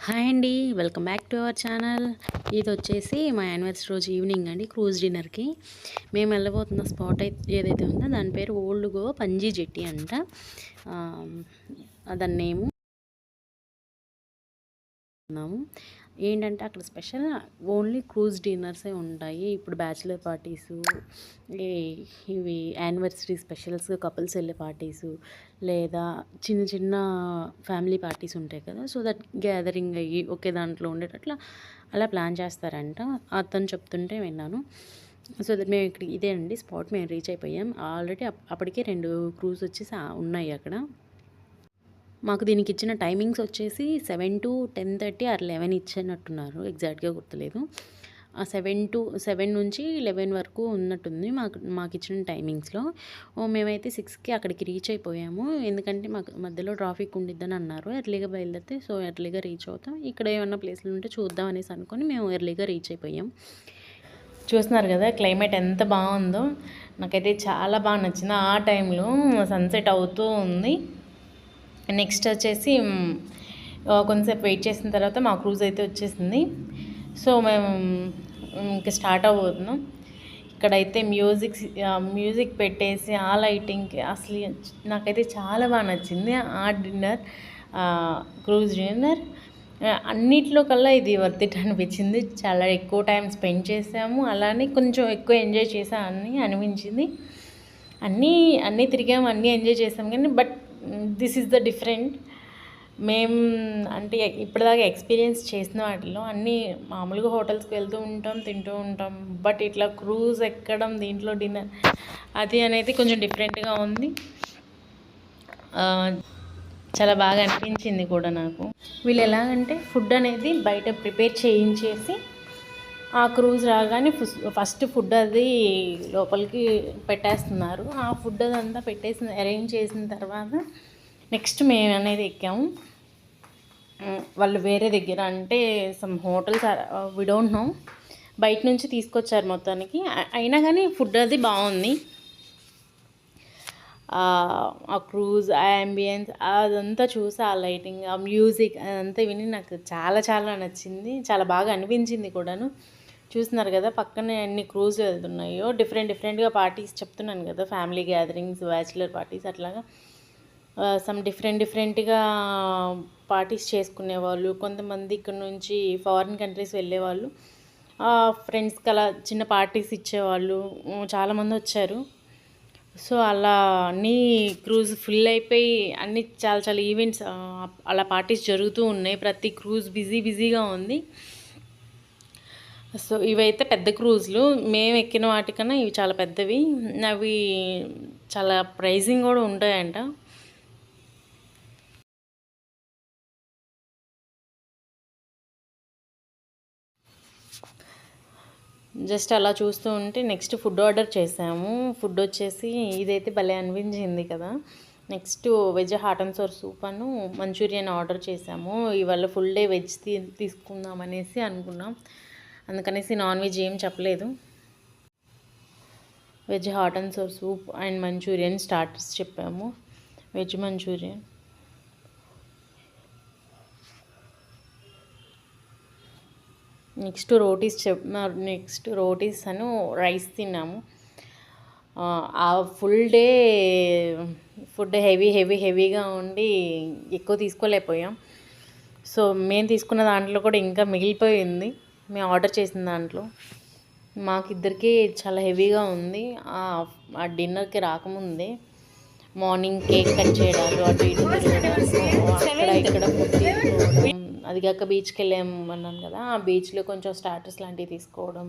Hi అండి, welcome back to our channel. ఇది వచ్చేసి మా యానివర్సరీ రోజు ఈవినింగ్ అండి, క్రూజ్ డిన్నర్కి మేము వెళ్ళబోతున్న స్పాట్ ఏదైతే ఉందో దాని పేరు ఓల్డ్ గోవా పంజీ జెట్టి అంట. దాని నేము ఏంటంటే అక్కడ స్పెషల్ ఓన్లీ క్రూజ్ డిన్నర్సే ఉంటాయి. ఇప్పుడు బ్యాచిలర్ పార్టీసు, ఇవి యానివర్సరీ స్పెషల్స్, కపుల్స్ వెళ్ళే పార్టీసు, లేదా చిన్న చిన్న ఫ్యామిలీ పార్టీస్ ఉంటాయి కదా, సో దట్ గ్యాదరింగ్ అయ్యి ఒకే దాంట్లో ఉండేటట్లా అలా ప్లాన్ చేస్తారంట. అతను చెప్తుంటే విన్నాను. సో దట్ మేము ఇక్కడ ఇదే అండి స్పాట్, మేము రీచ్ అయిపోయాం ఆల్రెడీ. అప్పటికే 2 క్రూజ్ వచ్చేసి ఉన్నాయి అక్కడ. మాకు దీనికి ఇచ్చిన టైమింగ్స్ వచ్చేసి 7 to 10:30 ఆర్ 11 ఇచ్చినట్టున్నారు, ఎగ్జాక్ట్గా గుర్తులేదు. ఆ 7 నుంచి 11 వరకు ఉన్నట్టుంది మాకు ఇచ్చిన టైమింగ్స్లో. మేమైతే 6కి అక్కడికి రీచ్ అయిపోయాము, ఎందుకంటే మాకు మధ్యలో ట్రాఫిక్ ఉండిద్దని అన్నారు. ఎర్లీగా బయలుదేరితే సో ఎర్లీగా రీచ్ అవుతాం, ఇక్కడ ఏమన్నా ప్లేస్లు ఉంటే చూద్దాం అనేసి అనుకొని మేము ఎర్లీగా రీచ్ అయిపోయాం. చూస్తున్నారు కదా క్లైమేట్ ఎంత బాగుందో, నాకైతే చాలా బాగా నచ్చింది. ఆ టైంలో సన్సెట్ అవుతూ ఉంది. నెక్స్ట్ వచ్చేసి కొంతసేపు వెయిట్ చేసిన తర్వాత మా క్రూజ్ అయితే వచ్చేసింది. సో మేము ఇంకా స్టార్ట్ అవ్వబోతున్నాం. ఇక్కడైతే మ్యూజిక్ పెట్టేసి ఆ లైటింగ్కి అసలు నాకైతే చాలా బాగా నచ్చింది ఆ డిన్నర్, క్రూజ్ డిన్నర్. అన్నిట్లో కల్లా ఇది వర్త్ ఇట్ అనిపించింది. చాలా ఎక్కువ టైం స్పెండ్ చేసాము, అలానే కొంచెం ఎక్కువ ఎంజాయ్ చేసామని అనిపించింది. అన్నీ తిరిగాము, అన్నీ ఎంజాయ్ చేసాం. కానీ but this is the different. మేము అంటే ఇప్పటిదాకా ఎక్స్పీరియన్స్ చేసిన వాటిలో అన్నీ మామూలుగా హోటల్స్కి వెళ్తూ ఉంటాం, తింటూ ఉంటాం. బట్ ఇట్లా క్రూజ్ ఎక్కడం, దీంట్లో డిన్నర్ అది అనేది కొంచెం డిఫరెంట్గా ఉంది. చాలా బాగా అనిపించింది కూడా నాకు. వీళ్ళు ఎలాగంటే ఫుడ్ అనేది బయట ప్రిపేర్ చేయించేసి ఆ క్రూజ్ రాగానే ఫస్ట్ ఫుడ్ అది లోపలికి పెట్టేస్తున్నారు. ఆ ఫుడ్ అదంతా అరేంజ్ చేసిన తర్వాత నెక్స్ట్ మేము అనేది ఎక్కాము. వాళ్ళు వేరే దగ్గర అంటే some hotels we don't know, బయట నుంచి తీసుకొచ్చారు మొత్తానికి. అయినా కానీ ఫుడ్ అది బాగుంది. ఆ క్రూజ్, ఆ అంబియన్స్ అదంతా చూసి, ఆ లైటింగ్, ఆ మ్యూజిక్ అదంతా విని నాకు చాలా చాలా నచ్చింది, చాలా బాగా అనిపించింది కూడాను. చూస్తున్నారు కదా పక్కనే అన్ని క్రూజ్ వెళ్తున్నాయో, డిఫరెంట్గా పార్టీస్ చెప్తున్నాను కదా, ఫ్యామిలీ గ్యాదరింగ్స్, బ్యాచిలర్ పార్టీస్, అట్లాగా సమ్ డిఫరెంట్గా పార్టీస్ చేసుకునేవాళ్ళు. కొంతమంది ఇక్కడ నుంచి ఫారిన్ కంట్రీస్ వెళ్ళేవాళ్ళు, ఫ్రెండ్స్కి అలా చిన్న పార్టీస్ ఇచ్చేవాళ్ళు, చాలామంది వచ్చారు. సో అలా అన్నీ క్రూజ్ ఫుల్ అయిపోయి అన్నీ చాలా చాలా ఈవెంట్స్, అలా పార్టీస్ జరుగుతూ ఉన్నాయి. ప్రతి క్రూజ్ బిజీగా ఉంది. సో ఇవైతే పెద్ద క్రూజ్లు, మేము ఎక్కిన వాటికన్నా ఇవి చాలా పెద్దవి. అవి చాలా ప్రైజింగ్ కూడా ఉంటాయంట. జస్ట్ అలా చూస్తూ ఉంటే నెక్స్ట్ ఫుడ్ ఆర్డర్ చేసాము. ఫుడ్ వచ్చేసి ఇదైతే భలే అనిపించింది కదా. Next veg hot and sour soup అను మంచూరియన్ ఆర్డర్ చేసాము. ఇవాళ ఫుల్ డే వెజ్ తీసుకుందాం అనేసి అనుకున్నాం, అందుకనేసి నాన్ వెజ్ ఏం చెప్పలేదు. Veg hot and sour soup and Manchurian starters చెప్పాము. వెజ్ మంచూరియన్, నెక్స్ట్ రోటీస్ అను రైస్ తిన్నాము. ఆ ఫుల్ డే ఫుడ్ హెవీగా ఉండి ఎక్కువ తీసుకోలేకపోయాం. సో మేము తీసుకున్న దాంట్లో కూడా ఇంకా మిగిలిపోయింది, మేము ఆర్డర్ చేసిన దాంట్లో. మాకిద్దరికి చాలా హెవీగా ఉంది. ఆ డిన్నర్కి రాకముందే మార్నింగ్ కేక్ కట్ చేయడాలు, అటు ఇటు తిరగడాలు, అక్కడ ఇక్కడ ఫుడ్ తీసుకోవడం, అది కాక బీచ్కి వెళ్ళామన్నాను కదా, ఆ బీచ్లో కొంచెం స్టార్టర్స్ లాంటివి తీసుకోవడం,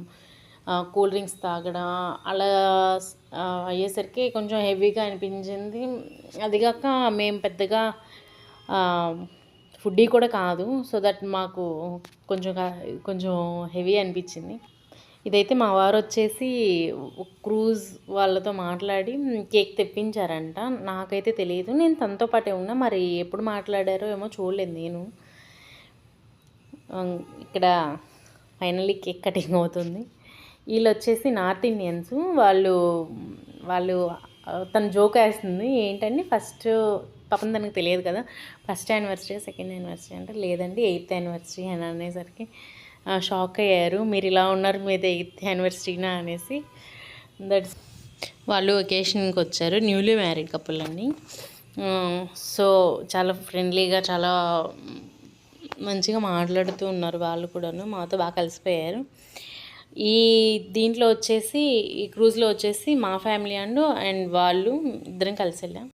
కూల్ డ్రింక్స్ తాగడం, అలా అయ్యేసరికి కొంచెం హెవీగా అనిపించింది. అది కాక మేము పెద్దగా ఫుడ్డీ కూడా కాదు, సో దట్ మాకు కొంచెం హెవీ అనిపించింది. ఇదైతే మా వారు వచ్చేసి క్రూజ్ వాళ్ళతో మాట్లాడి కేక్ తెప్పించారంట. నాకైతే తెలియదు, నేను తనతో పాటే ఉన్నా, మరి ఎప్పుడు మాట్లాడారో ఏమో చూడలేదు నేను. ఇక్కడ ఫైనల్లీ కేక్ కటింగ్ అవుతుంది. వీళ్ళు వచ్చేసి నార్త్ ఇండియన్స్. వాళ్ళు తను జోక్ వేస్తుంది ఏంటంటే, ఫస్ట్ పాపం తనకు తెలియదు కదా, ఫస్ట్ యానివర్సరీ సెకండ్ యానివర్సరీ అంటే లేదండి 8th యానివర్సరీ అని అనేసరికి షాక్ అయ్యారు. మీరు ఇలా ఉన్నారు, మీది 8th యానివర్సరీనా అనేసి. దట్స్ వాళ్ళు ఒకేషన్కి వచ్చారు, న్యూలీ మ్యారీడ్ కపుల్ అండి. సో చాలా ఫ్రెండ్లీగా చాలా మంచిగా మాట్లాడుతూ ఉన్నారు వాళ్ళు కూడాను, మాతో బాగా కలిసిపోయారు. ఈ దీంట్లో వచ్చేసి ఈ క్రూజ్లో వచ్చేసి మా ఫ్యామిలీ అండ్ వాళ్ళు ఇద్దరం కలిసి వెళ్ళాం.